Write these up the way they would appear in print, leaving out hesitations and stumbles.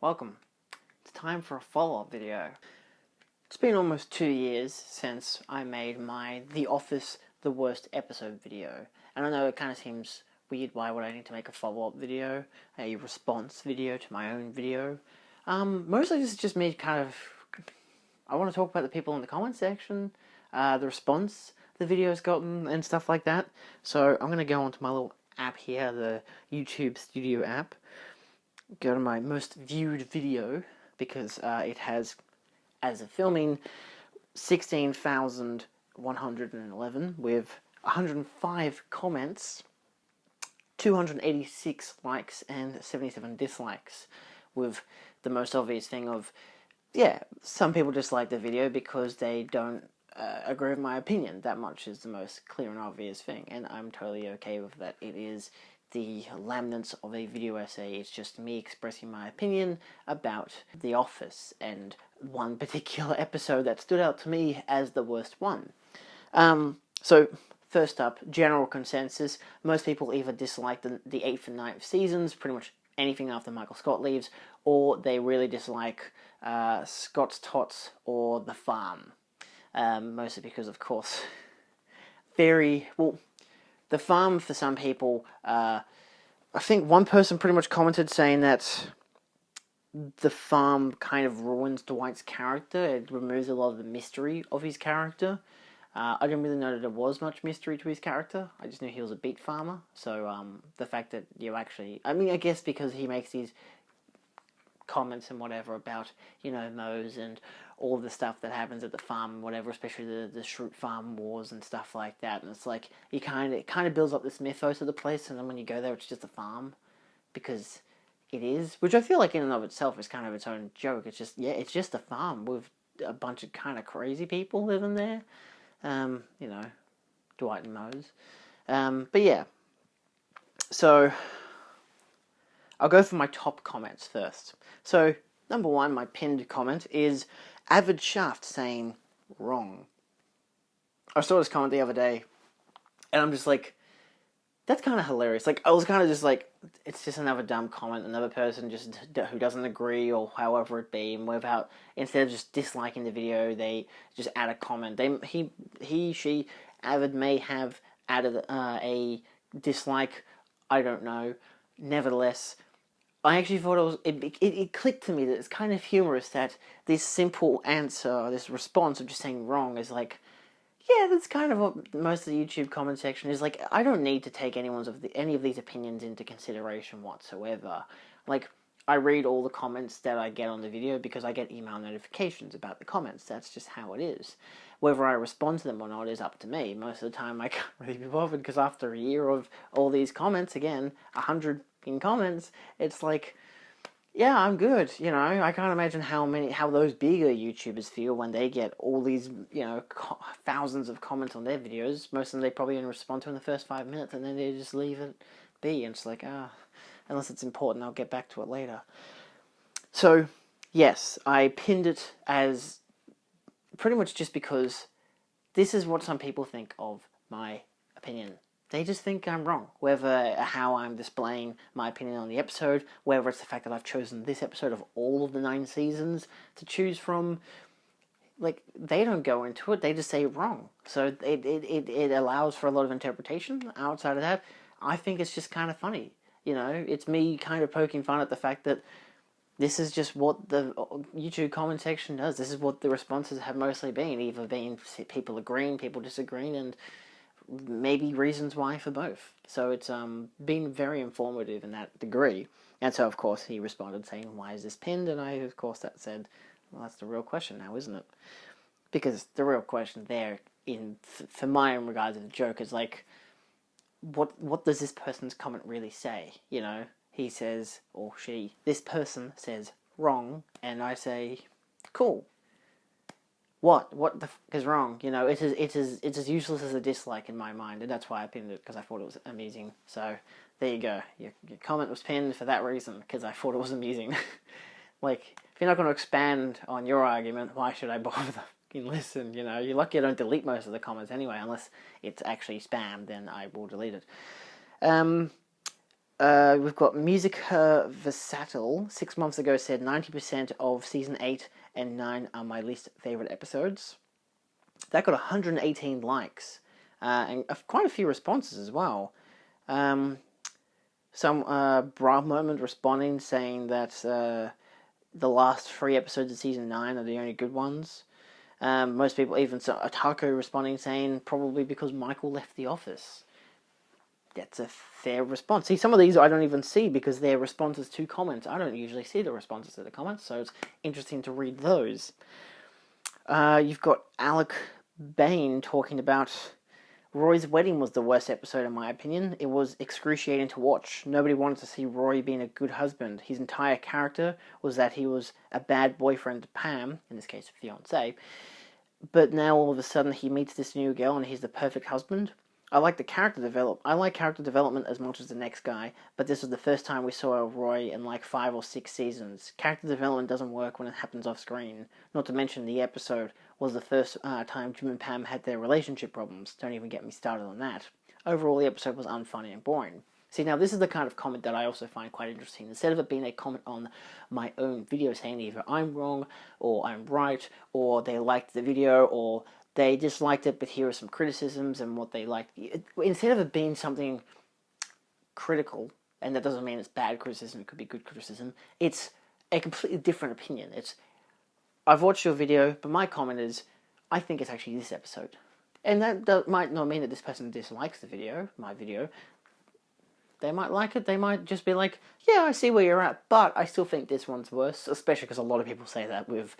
Welcome. It's time for a follow-up video. It's been almost 2 years since I made my The Office The Worst Episode video. And I know it kind of seems weird, why would I need to make a follow-up video, a response video to my own video. Mostly this is just me I want to talk about the people in the comment section, the response the video's gotten and stuff like that. So I'm going to go onto my little app here, the YouTube Studio app. Go to my most viewed video, because it has, as of filming, 16,111 with 105 comments, 286 likes and 77 dislikes, with the most obvious thing of, some people dislike the video because they don't agree with my opinion. That much is the most clear and obvious thing, and I'm totally okay with that. It is the laminates of a video essay. It's just me expressing my opinion about The Office and one particular episode that stood out to me as the worst one. So first up, general consensus. Most people either dislike the 8th and 9th seasons, pretty much anything after Michael Scott leaves, or they really dislike Scott's Tots or The Farm. Mostly because, of course, The Farm, for some people, I think one person pretty much commented saying that The Farm kind of ruins Dwight's character. It removes a lot of the mystery of his character. I didn't really know that there was much mystery to his character. I just knew he was a beet farmer. So the fact that you actually... I mean, I guess because he makes these comments and whatever about, Moe's and all the stuff that happens at the farm and whatever, especially the Shroot Farm wars and stuff like that. And it's like, it kind of builds up this mythos of the place, and then when you go there, it's just a farm, because it is, which I feel like in and of itself is kind of its own joke. It's just, it's just a farm with a bunch of kind of crazy people living there. Dwight and Moe's. But yeah. So I'll go for my top comments first. So, number one, my pinned comment is Avid Shaft saying, wrong. I saw this comment the other day, and I'm just like, that's kind of hilarious. Like, I was kind of just like, it's just another dumb comment, another person just who doesn't agree, or however it be, and instead of just disliking the video, they just add a comment. She, Avid may have added a dislike, I don't know. Nevertheless, I actually thought it clicked to me that it's kind of humorous that this simple answer, this response of just saying wrong is like, yeah, that's kind of what most of the YouTube comment section is like. I don't need to take any of these opinions into consideration whatsoever. Like, I read all the comments that I get on the video because I get email notifications about the comments. That's just how it is. Whether I respond to them or not is up to me. Most of the time I can't really be bothered, because after a year of all these comments, again, 100 in comments, it's like, yeah, I'm good. I can't imagine how those bigger YouTubers feel when they get all these, thousands of comments on their videos. Most of them they probably only respond to in the first 5 minutes, and then they just leave it be, and it's like, unless it's important, I'll get back to it later. So, yes, I pinned it as pretty much just because this is what some people think of my opinion. They just think I'm wrong, whether how I'm displaying my opinion on the episode, whether it's the fact that I've chosen this episode of all of the 9 seasons to choose from. Like, they don't go into it, they just say wrong. So it allows for a lot of interpretation. Outside of that, I think it's just kind of funny. It's me kind of poking fun at the fact that this is just what the YouTube comment section does. This is what the responses have mostly been. Either being people agreeing, people disagreeing, and maybe reasons why for both. So it's been very informative in that degree. And so, of course, he responded saying, why is this pinned? And I, of course, said, well, that's the real question now, isn't it? Because the real question there, for my own regards of the joke, is like, what does this person's comment really say? He says, or she, this person says wrong, and I say, cool. What the f*** is wrong? It's as useless as a dislike in my mind, and that's why I pinned it, because I thought it was amusing. So, there you go. Your comment was pinned for that reason, because I thought it was amusing. Like, if you're not going to expand on your argument, why should I bother fucking listen? You're lucky I don't delete most of the comments anyway, unless it's actually spam, then I will delete it. We've got Musica Versatile. 6 months ago said 90% of season 8 and 9 are my least favourite episodes. That got 118 likes. And quite a few responses as well. Some bra moment responding saying that the last 3 episodes of season 9 are the only good ones. Most people, even Atako responding saying probably because Michael left the office. That's a fair response. See, some of these I don't even see because they're responses to comments. I don't usually see the responses to the comments, so it's interesting to read those. You've got Alec Bain talking about Roy's wedding was the worst episode in my opinion. It was excruciating to watch. Nobody wanted to see Roy being a good husband. His entire character was that he was a bad boyfriend to Pam, in this case fiancé, but now all of a sudden he meets this new girl and he's the perfect husband. I like character development as much as the next guy, but this was the first time we saw Roy in like 5 or 6 seasons. Character development doesn't work when it happens off screen. Not to mention the episode was the first time Jim and Pam had their relationship problems. Don't even get me started on that. Overall, the episode was unfunny and boring. See, now this is the kind of comment that I also find quite interesting. Instead of it being a comment on my own video saying either I'm wrong, or I'm right, or they liked the video, or they disliked it, but here are some criticisms and what they liked. Instead of it being something critical, and that doesn't mean it's bad criticism, it could be good criticism, it's a completely different opinion. It's, I've watched your video, but my comment is, I think it's actually this episode. And that might not mean that this person dislikes my video. They might like it, they might just be like, yeah, I see where you're at, but I still think this one's worse, especially because a lot of people say that with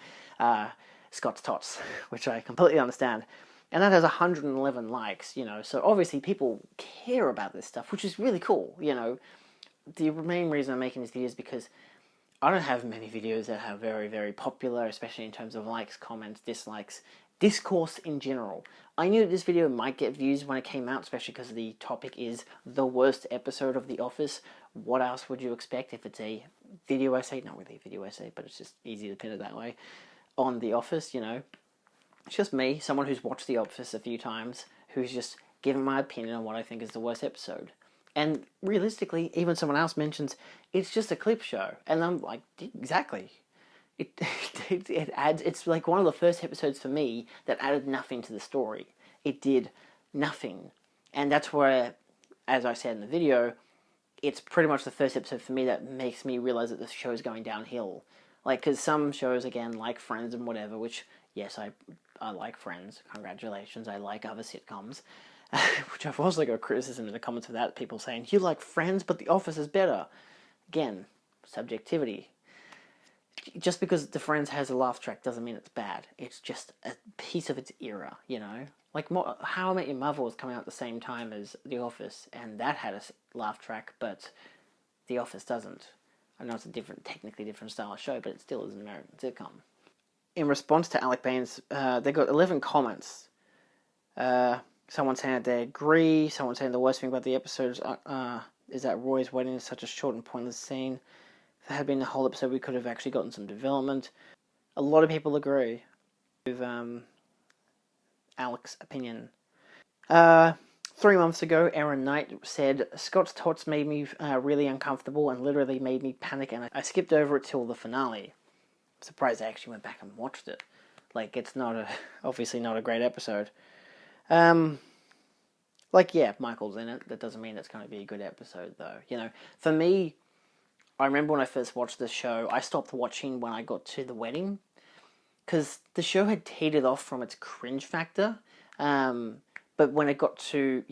Scott's Tots, which I completely understand. And that has 111 likes, so obviously people care about this stuff, which is really cool, The main reason I'm making this video is because I don't have many videos that are very, very popular, especially in terms of likes, comments, dislikes, discourse in general. I knew that this video might get views when it came out, especially because the topic is the worst episode of The Office. What else would you expect if it's a video essay? Not really a video essay, but it's just easy to pin it that way. On The Office, It's just me, someone who's watched The Office a few times, who's just given my opinion on what I think is the worst episode. And realistically, even someone else mentions, it's just a clip show. And I'm like, exactly. It adds, it's like one of the first episodes for me that added nothing to the story. It did nothing. And that's where, as I said in the video, it's pretty much the first episode for me that makes me realize that the show is going downhill. Like, because some shows, again, like Friends and whatever, which, yes, I like Friends, congratulations, I like other sitcoms, which I've also got criticism in the comments for that, people saying, you like Friends, but The Office is better. Again, subjectivity. Just because the Friends has a laugh track doesn't mean it's bad. It's just a piece of its era, Like, How I Met Your Mother was coming out at the same time as The Office, and that had a laugh track, but The Office doesn't. I know it's a technically different style of show, but it still is an American sitcom. In response to Alec Bain's, they got 11 comments. Someone saying that they agree, someone saying the worst thing about the episode is that Roy's wedding is such a short and pointless scene. If there had been a whole episode, we could have actually gotten some development. A lot of people agree with Alec's opinion. 3 months ago, Aaron Knight said, Scott's Tots made me really uncomfortable and literally made me panic, and I skipped over it till the finale. I'm surprised I actually went back and watched it. Like, it's obviously not a great episode. Yeah, Michael's in it. That doesn't mean it's going to be a good episode, though. For me, I remember when I first watched this show, I stopped watching when I got to the wedding, because the show had teetered off from its cringe factor, but when it got to,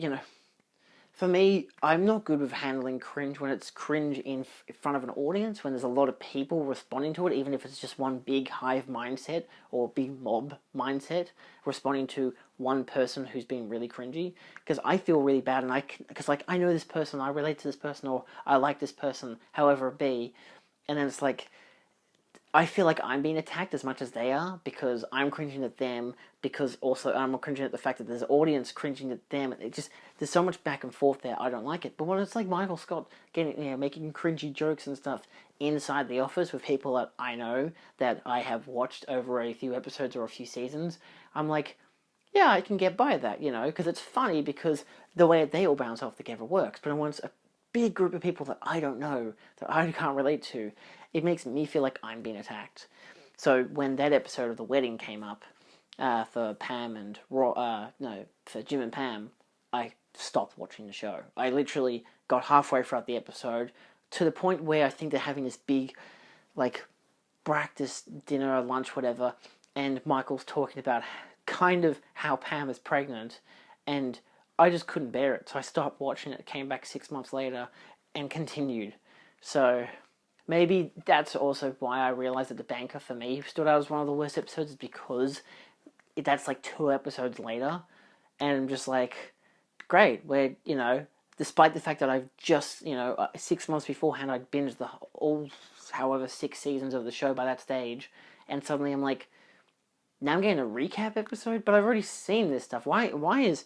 for me, I'm not good with handling cringe when it's cringe in front of an audience, when there's a lot of people responding to it, even if it's just one big hive mindset or big mob mindset responding to one person who's being really cringy. Because I feel really bad, and I know this person, I relate to this person, or I like this person, however it be, and then it's like, I feel like I'm being attacked as much as they are, because I'm cringing at them, because also I'm cringing at the fact that there's an audience cringing at them. There's so much back and forth there, I don't like it. But when it's like Michael Scott making cringy jokes and stuff inside the office with people that I know, that I have watched over a few episodes or a few seasons, I'm like, yeah, I can get by that, because it's funny, because the way they all bounce off together works. But when it's big group of people that I don't know, that I can't relate to, it makes me feel like I'm being attacked. So when that episode of The Wedding came up, for Pam and for Jim and Pam, I stopped watching the show. I literally got halfway throughout the episode to the point where I think they're having this big, like, breakfast, dinner, lunch, whatever, and Michael's talking about kind of how Pam is pregnant, and I just couldn't bear it, so I stopped watching it, came back 6 months later, and continued. So maybe that's also why I realised that The Banker, for me, stood out as one of the worst episodes, because that's like 2 episodes later, and I'm just like, great, we're, despite the fact that I've just, 6 months beforehand, I'd binged all, however, 6 seasons of the show by that stage, and suddenly I'm like, now I'm getting a recap episode, but I've already seen this stuff. Why is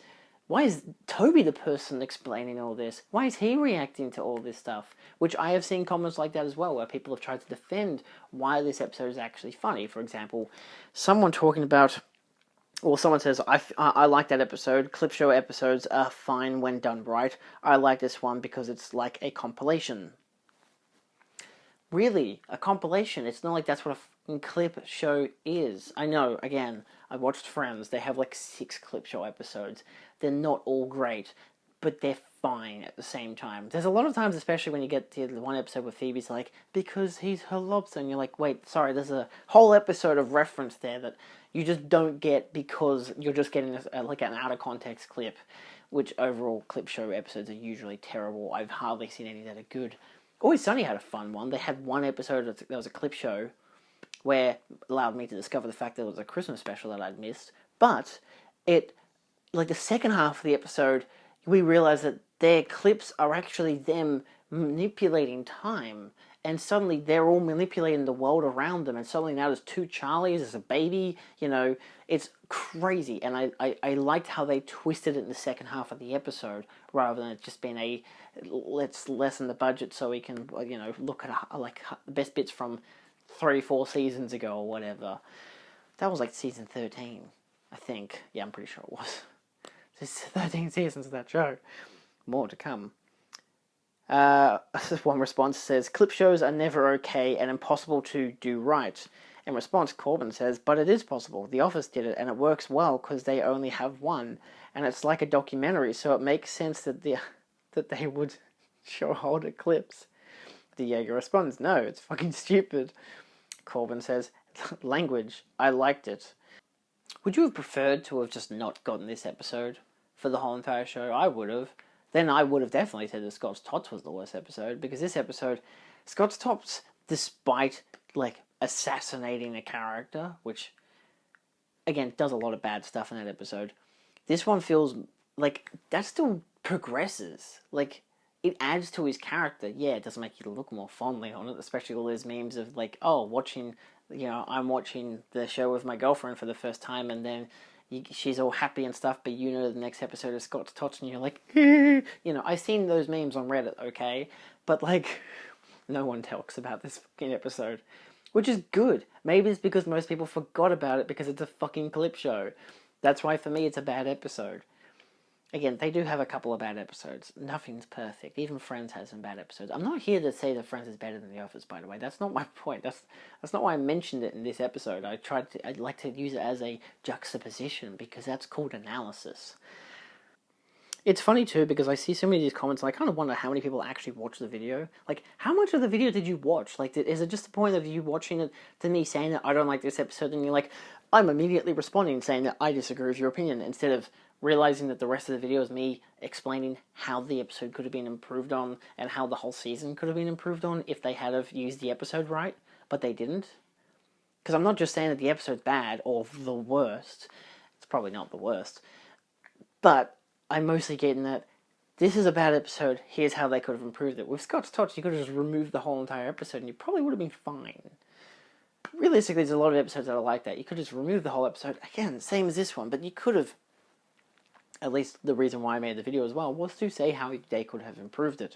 Toby the person explaining all this? Why is he reacting to all this stuff? Which I have seen comments like that as well, where people have tried to defend why this episode is actually funny. For example, someone talking about, or someone says, I like that episode. Clip show episodes are fine when done right. I like this one because it's like a compilation. Really, a compilation? It's not like that's what a fucking clip show is. I know, again, I watched Friends. They have like 6 clip show episodes. They're not all great, but they're fine at the same time. There's a lot of times, especially when you get to the one episode where Phoebe's like, because he's her lobster, and you're like, wait, sorry, there's a whole episode of reference there that you just don't get because you're just getting like an out-of-context clip, which overall clip show episodes are usually terrible. I've hardly seen any that are good. Always Sunny had a fun one. They had one episode that was a clip show where it allowed me to discover the fact that it was a Christmas special that I'd missed. But it, like the second half of the episode, we realized that their clips are actually them manipulating time. And suddenly they're all manipulating the world around them. And suddenly now there's 2 Charlies, there's a baby, it's crazy. And I liked how they twisted it in the second half of the episode, rather than it just being a, let's lessen the budget so we can, look at like the best bits from 3-4 seasons ago or whatever. That was like season 13, I think. Yeah, I'm pretty sure it was. There's 13 seasons of that show. More to come. One response says, clip shows are never okay and impossible to do right. In response, Corbin says, but it is possible. The Office did it, and it works well because they only have one. And it's like a documentary, so it makes sense that they would show older clips. The Jaeger responds, no, it's fucking stupid. Corbin says, language, I liked it. Would you have preferred to have just not gotten this episode for the whole entire show? I would have. Then I would have definitely said that Scott's Tots was the worst episode, because this episode, Scott's Tots, despite, like, assassinating a character, which, again, does a lot of bad stuff in that episode, this one feels like that still progresses. Like, it adds to his character. Yeah, it doesn't make you look more fondly on it, especially all those memes of, like, I'm watching the show with my girlfriend for the first time, and then she's all happy and stuff, but the next episode is Scott's Tots, and you're like, I've seen those memes on Reddit, okay? But, like, no one talks about this fucking episode, which is good. Maybe it's because most people forgot about it because it's a fucking clip show. That's why, for me, it's a bad episode. Again, they do have a couple of bad episodes. Nothing's perfect. Even Friends has some bad episodes. I'm not here to say that Friends is better than The Office, by the way. That's not my point. That's not why I mentioned it in this episode. I'd like to use it as a juxtaposition, because that's called analysis. It's funny, too, because I see so many of these comments, and I kind of wonder how many people actually watch the video. Like, how much of the video did you watch? Like, is it just the point of you watching it to me saying that I don't like this episode, and you're like, I'm immediately responding saying that I disagree with your opinion, instead of realizing that the rest of the video is me explaining how the episode could have been improved on, and how the whole season could have been improved on if they had have used the episode right, but they didn't. Because I'm not just saying that the episode's bad, or the worst. It's probably not the worst. But I'm mostly getting that this is a bad episode, here's how they could have improved it. With Scott's Tots, you could have just removed the whole entire episode, and you probably would have been fine. Realistically, there's a lot of episodes that are like that. You could just remove the whole episode. Again, same as this one, but you could have, at least the reason why I made the video as well, was to say how they could have improved it.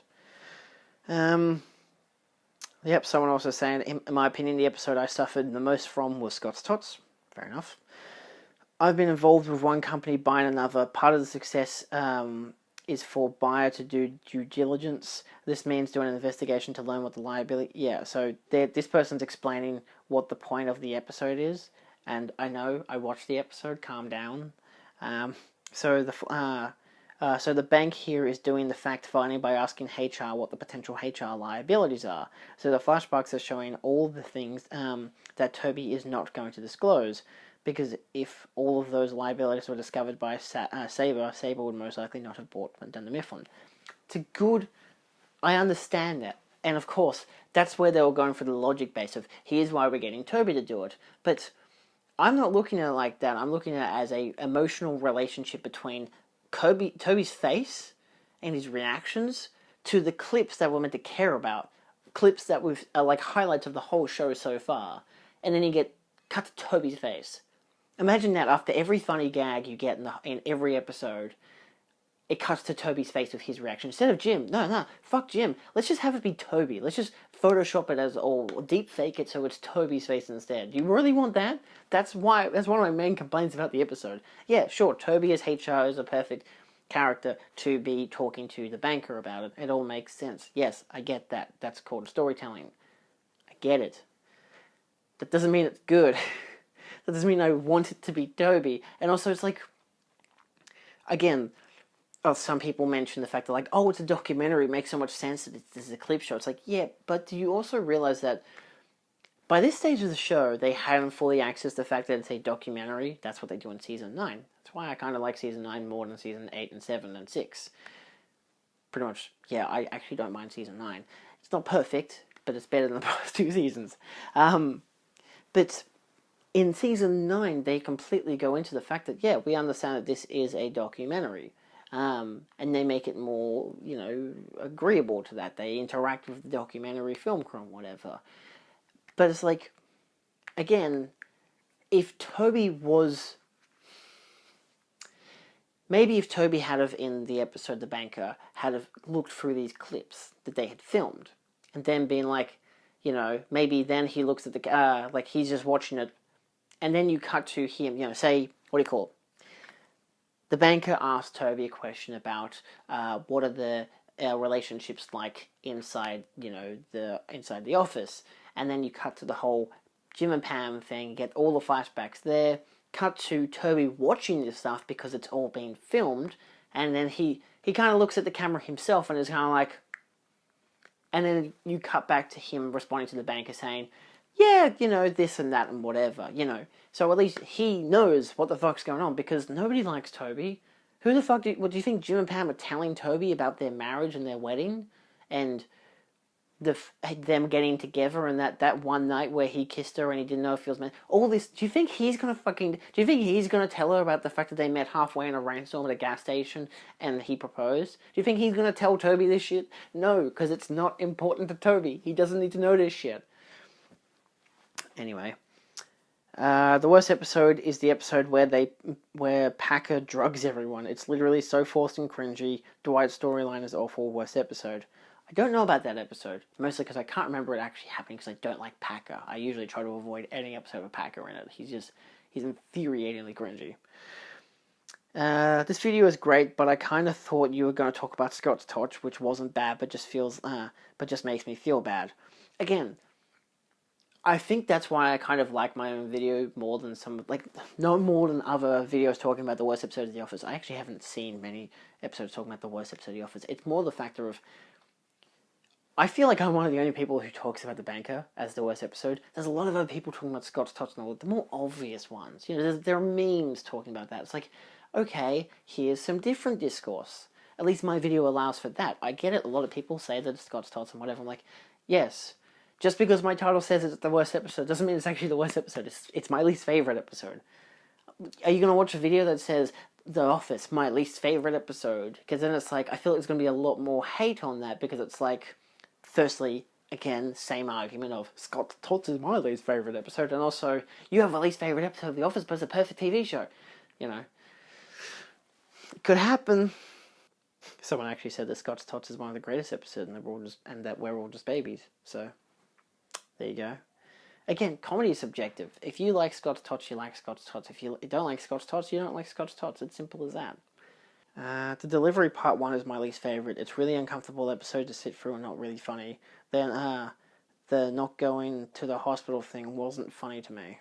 Yep, someone also saying, in my opinion, the episode I suffered the most from was Scott's Tots. Fair enough. I've been involved with one company buying another. Part of the success is for buyer to do due diligence. This means doing an investigation to learn what the liability... Yeah, so this person's explaining what the point of the episode is, and I know, I watched the episode, calm down. So the bank here is doing the fact-finding by asking HR what the potential HR liabilities are. So the flashbacks are showing all the things that Toby is not going to disclose, because if all of those liabilities were discovered by Saber would most likely not have bought and done the Mifflin. It's a good... I understand that. And of course, that's where they were going for the logic base of, here's why we're getting Toby to do it. But I'm not looking at it like that. I'm looking at it as a emotional relationship between Toby's face and his reactions to the clips that we're meant to care about. Clips that are like highlights of the whole show so far. And then you get cut to Toby's face. Imagine that after every funny gag you get in every episode, it cuts to Toby's face with his reaction. Instead of Jim. No, fuck Jim. Let's just have it be Toby. Let's just Photoshop it as all, deep fake it so it's Toby's face instead. Do you really want that? That's one of my main complaints about the episode. Yeah, sure, Toby as HR is a perfect character to be talking to the banker about it. It all makes sense. Yes, I get that. That's called storytelling. I get it. That doesn't mean it's good. That doesn't mean I want it to be Toby. And also, it's like, again, some people mention the fact that, like, oh, it's a documentary, it makes so much sense that this is a clip show. It's like, yeah, but do you also realize that by this stage of the show, they haven't fully accessed the fact that it's a documentary? That's what they do in Season 9. That's why I kind of like Season 9 more than Season 8 and 7 and 6. Pretty much, yeah, I actually don't mind Season 9. It's not perfect, but it's better than the past 2 seasons. But in Season 9, they completely go into the fact that, yeah, we understand that this is a documentary. And they make it more, agreeable to that. They interact with the documentary film crew and whatever. But it's like, again, if Toby was... Maybe if Toby had have, in the episode The Banker, had have looked through these clips that they had filmed, and then been like, maybe then he looks at the... like, he's just watching it, and then you cut to him, say, what do you call it? The banker asked Toby a question about what are the relationships like inside the office, and then you cut to the whole Jim and Pam thing, get all the flashbacks there, cut to Toby watching this stuff because it's all been filmed, and then he kind of looks at the camera himself and is kind of like, and then you cut back to him responding to the banker saying, yeah, this and that and whatever, So at least he knows what the fuck's going on, because nobody likes Toby. Who the fuck do you think Jim and Pam are telling Toby about their marriage and their wedding? And them getting together and that one night where he kissed her and he didn't know if he was meant... All this, do you think he's gonna tell her about the fact that they met halfway in a rainstorm at a gas station and he proposed? Do you think he's gonna tell Toby this shit? No, because it's not important to Toby. He doesn't need to know this shit. Anyway, the worst episode is the episode where Packer drugs everyone. It's literally so forced and cringy. Dwight's storyline is awful. Worst episode. I don't know about that episode, mostly because I can't remember it actually happening because I don't like Packer. I usually try to avoid any episode with Packer in it. He's infuriatingly cringy. This video is great, but I kind of thought you were going to talk about Scott's Touch, which wasn't bad, but just makes me feel bad. Again, I think that's why I kind of like my own video more than no more than other videos talking about the worst episode of The Office. I actually haven't seen many episodes talking about the worst episode of The Office. It's more the factor of, I feel like I'm one of the only people who talks about The Banker as the worst episode. There's a lot of other people talking about Scott's Touch and all the more obvious ones. There are memes talking about that. It's like, okay, here's some different discourse. At least my video allows for that. I get it. A lot of people say that it's Scott's Touch and whatever. I'm like, yes. Just because my title says it's the worst episode doesn't mean it's actually the worst episode. It's my least favorite episode. Are you going to watch a video that says The Office, my least favorite episode? Because then it's like, I feel like there's going to be a lot more hate on that, because it's like, firstly, again, same argument of Scott Tots is my least favorite episode, and also, you have a least favorite episode of The Office, but it's a perfect TV show. It could happen. Someone actually said that Scott's Tots is one of the greatest episodes, and that we're all just babies. So, there you go. Again, comedy is subjective. If you like Scott's Tots, you like Scott's Tots. If you don't like Scott's Tots, you don't like Scott's Tots. It's simple as that. The delivery part 1 is my least favourite. It's really uncomfortable episode to sit through and not really funny. Then, the not going to the hospital thing wasn't funny to me.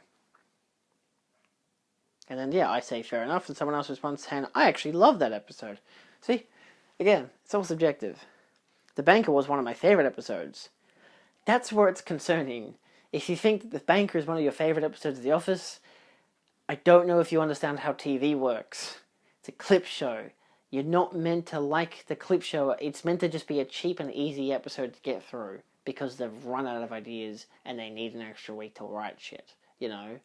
And then, yeah, I say fair enough, and someone else responds saying, I actually love that episode. See? Again, it's all subjective. The Banker was one of my favourite episodes. That's where it's concerning. If you think that The Banker is one of your favourite episodes of The Office, I don't know if you understand how TV works. It's a clip show. You're not meant to like the clip show. It's meant to just be a cheap and easy episode to get through because they've run out of ideas and they need an extra week to write shit. You know?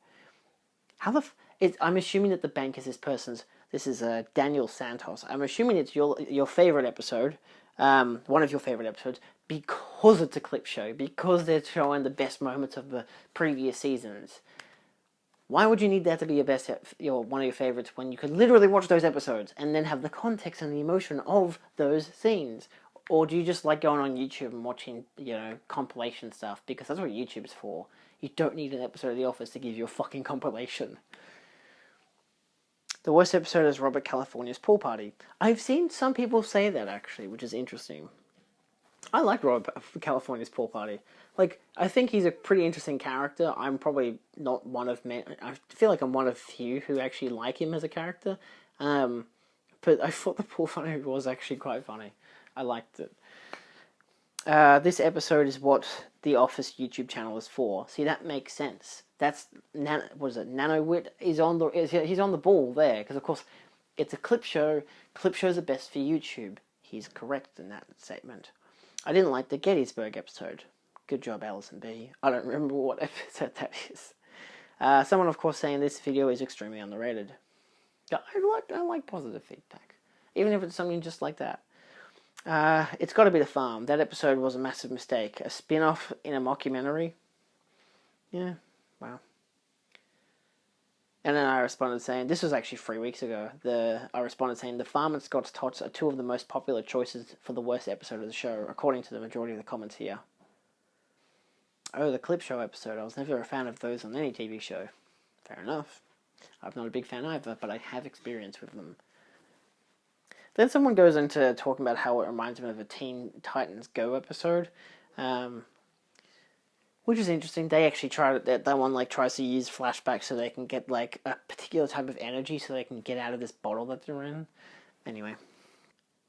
I'm assuming that The Bank is this person's... This is Daniel Santos. I'm assuming it's your favourite episode, one of your favourite episodes, because it's a clip show, because they're showing the best moments of the previous seasons. Why would you need that to be one of your favourites when you could literally watch those episodes and then have the context and the emotion of those scenes? Or do you just like going on YouTube and watching, compilation stuff? Because that's what YouTube's for. You don't need an episode of The Office to give you a fucking compilation. The worst episode is Robert California's pool party. I've seen some people say that, actually, which is interesting. I like Robert California's pool party. I think he's a pretty interesting character. I'm probably not one of many. I feel like I'm one of few who actually like him as a character. But I thought the pool party was actually quite funny. I liked it. This episode is what the Office YouTube channel is for. See, that makes sense. That's Nanowit is he's on the ball there because of course it's a clip show. Clip shows are best for YouTube. He's correct in that statement. I didn't like the Gettysburg episode. Good job, Alison B. I don't remember what episode that is. Someone, of course, saying this video is extremely underrated. I like positive feedback, even if it's something just like that. It's got to be The Farm. That episode was a massive mistake. A spin-off in a mockumentary. Yeah, wow. And then I responded saying, this was actually 3 weeks ago. I responded saying, The Farm and Scott's Tots are two of the most popular choices for the worst episode of the show, according to the majority of the comments here. Oh, the clip show episode. I was never a fan of those on any TV show. Fair enough. I'm not a big fan either, but I have experience with them. Then someone goes into talking about how it reminds them of a Teen Titans Go episode, which is interesting. They actually that one tries to use flashbacks so they can get a particular type of energy so they can get out of this bottle that they're in. Anyway,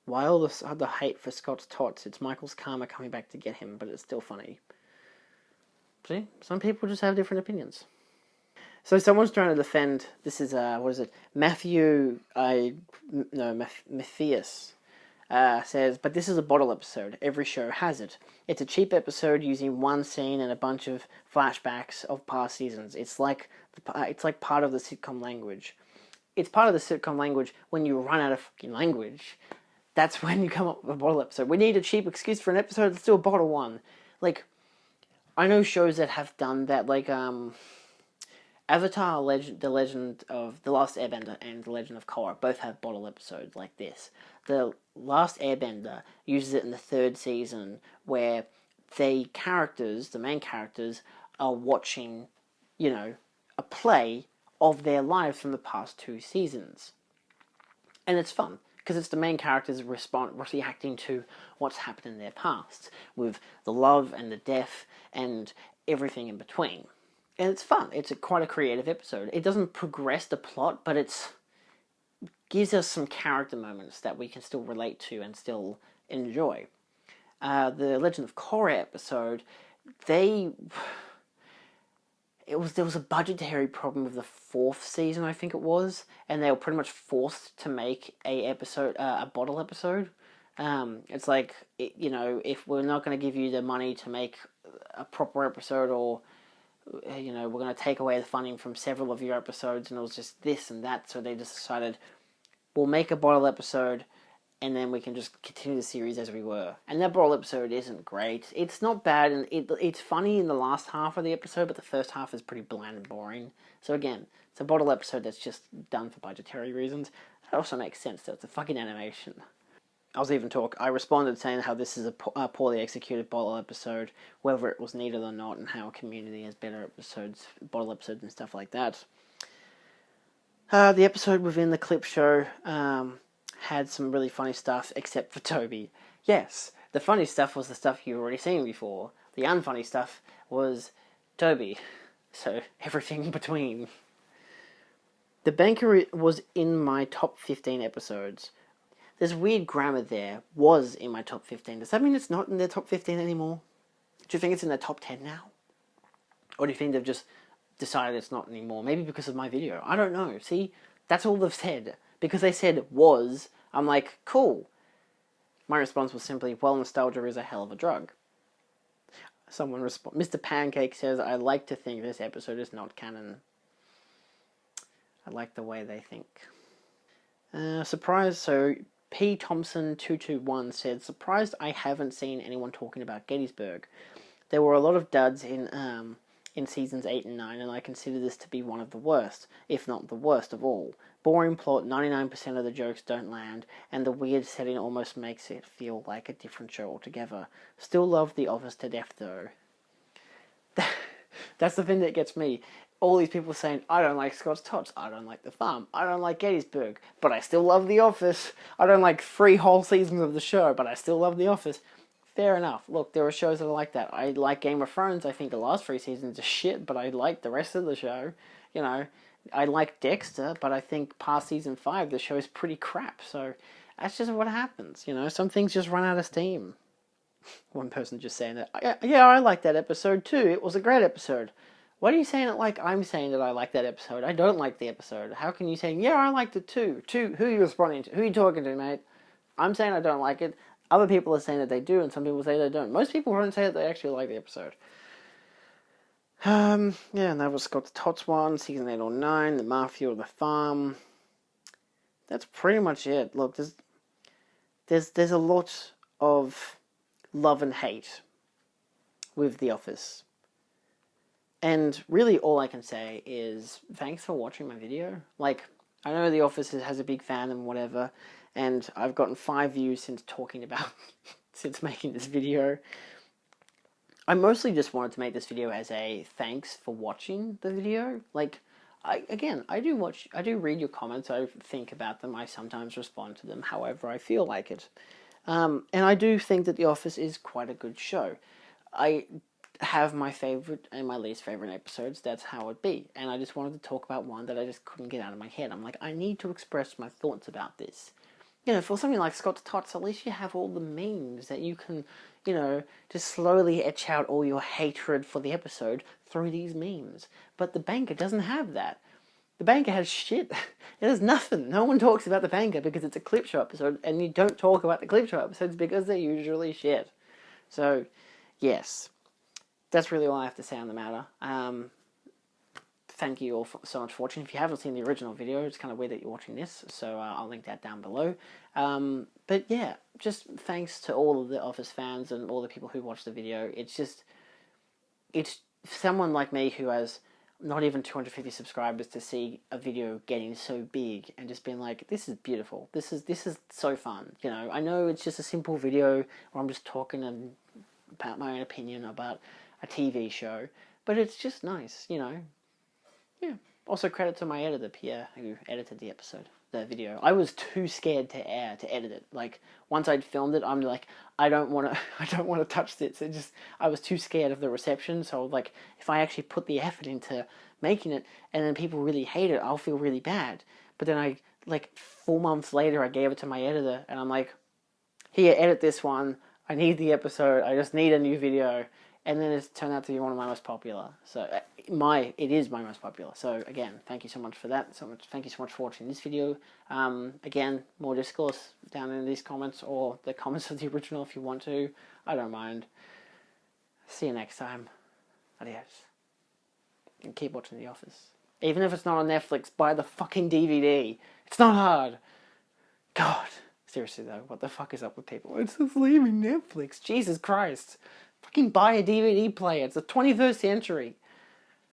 why all the hate for Scott's Tots? It's Michael's karma coming back to get him, but it's still funny. See, some people just have different opinions. So someone's trying to defend. This is Matthew. Matthias says, but this is a bottle episode. Every show has it. It's a cheap episode using one scene and a bunch of flashbacks of past seasons. It's like part of the sitcom language. It's part of the sitcom language when you run out of fucking language. That's when you come up with a bottle episode. We need a cheap excuse for an episode. Let's do a bottle one. I know shows that have done that, Avatar, The Legend of The Last Airbender and The Legend of Korra both have bottle episodes like this. The Last Airbender uses it in the 3rd season where the main characters, are watching, a play of their lives from the past 2 seasons. And it's fun, because it's the main characters reacting to what's happened in their past, with the love and the death and everything in between. And it's fun. It's quite a creative episode. It doesn't progress the plot, but it gives us some character moments that we can still relate to and still enjoy. The Legend of Korra episode, there was a budgetary problem with the 4th season, I think it was, and they were pretty much forced to make a bottle episode. It's if we're not going to give you the money to make a proper episode, or we're going to take away the funding from several of your episodes, and it was just this and that, so they just decided, we'll make a bottle episode, and then we can just continue the series as we were. And that bottle episode isn't great. It's not bad, and it's funny in the last half of the episode, but the first half is pretty bland and boring. So again, it's a bottle episode that's just done for budgetary reasons. That also makes sense, though. It's a fucking animation. I responded saying how this is a poorly executed bottle episode, whether it was needed or not, and how Community has better episodes, bottle episodes and stuff like that. The episode within the clip show had some really funny stuff, except for Toby. Yes, the funny stuff was the stuff you've already seen before. The unfunny stuff was Toby. So, everything in between. The Banker was in my top 15 episodes. There's weird grammar there. Was in my top 15. Does that mean it's not in their top 15 anymore? Do you think it's in their top 10 now? Or do you think they've just decided it's not anymore? Maybe because of my video. I don't know. See, that's all they've said. Because they said was, I'm like, cool. My response was simply, well, nostalgia is a hell of a drug. Someone Mr. Pancake says, I like to think this episode is not canon. I like the way they think. Surprise, so P. Thompson221 said, surprised I haven't seen anyone talking about Gettysburg. There were a lot of duds in seasons 8 and 9, and I consider this to be one of the worst, if not the worst of all. Boring plot, 99% of the jokes don't land, and the weird setting almost makes it feel like a different show altogether. Still love The Office to death, though. That's the thing that gets me. All these people saying, I don't like Scott's Tots, I don't like The Farm, I don't like Gettysburg, but I still love The Office. I don't like 3 whole seasons of the show, but I still love The Office. Fair enough. Look, there are shows that are like that. I like Game of Thrones. I think the last 3 seasons are shit, but I like the rest of the show. You know, I like Dexter, but I think past season 5, the show is pretty crap. So, that's just what happens, you know. Some things just run out of steam. One person just saying that, yeah, I like that episode too. It was a great episode. Why are you saying it like I'm saying that I like that episode? I don't like the episode. How can you say, yeah, I liked it too? Who are you responding to? Who are you talking to, mate? I'm saying I don't like it. Other people are saying that they do, and some people say they don't. Most people don't say that they actually like the episode. Yeah, and that was Scott the Tots one, season 8 or 9, the Mafia or the Farm. That's pretty much it. Look, there's a lot of love and hate with The Office. And really all I can say is thanks for watching my video. Like, I know The Office has a big fan and whatever, and I've gotten 5 views since since making this video. I mostly just wanted to make this video as a thanks for watching the video. Like, I do read your comments, I think about them, I sometimes respond to them however I feel like it. And I do think that The Office is quite a good show. I have my favourite and my least favourite episodes, that's how it be. And I just wanted to talk about one that I just couldn't get out of my head. I'm like, I need to express my thoughts about this. You know, for something like Scott's Tots, at least you have all the memes that you can, you know, just slowly etch out all your hatred for the episode through these memes. But The Banker doesn't have that. The Banker has shit. It has nothing. No one talks about The Banker because it's a clip show episode, and you don't talk about the clip show episodes because they're usually shit. So, yes. That's really all I have to say on the matter. Thank you all so much for watching. If you haven't seen the original video, it's kind of weird that you're watching this, so I'll link that down below. But yeah, just thanks to all of the Office fans and all the people who watched the video. It's someone like me who has not even 250 subscribers to see a video getting so big and just being like, this is beautiful. This is so fun. You know, I know it's just a simple video where I'm just talking about my own opinion about a TV show, but it's just nice, you know. Yeah. Also credit to my editor, Pierre, who edited the video. I was too scared to edit it. Like, once I'd filmed it, I'm like, I don't want to touch this. I was too scared of the reception, so like, if I actually put the effort into making it, and then people really hate it, I'll feel really bad. But then 4 months later, I gave it to my editor, and I'm like, here, edit this one. I need the episode. I just need a new video. And then it's turned out to be one of my most popular. So, it is my most popular. So, again, thank you so much for that. Thank you so much for watching this video. Again, more discourse down in these comments, or the comments of the original if you want to. I don't mind. See you next time. Adios. And keep watching The Office. Even if it's not on Netflix, buy the fucking DVD. It's not hard. God. Seriously, though, what the fuck is up with people? It's just leaving Netflix. Jesus Christ. Fucking buy a DVD player. It's the 21st century.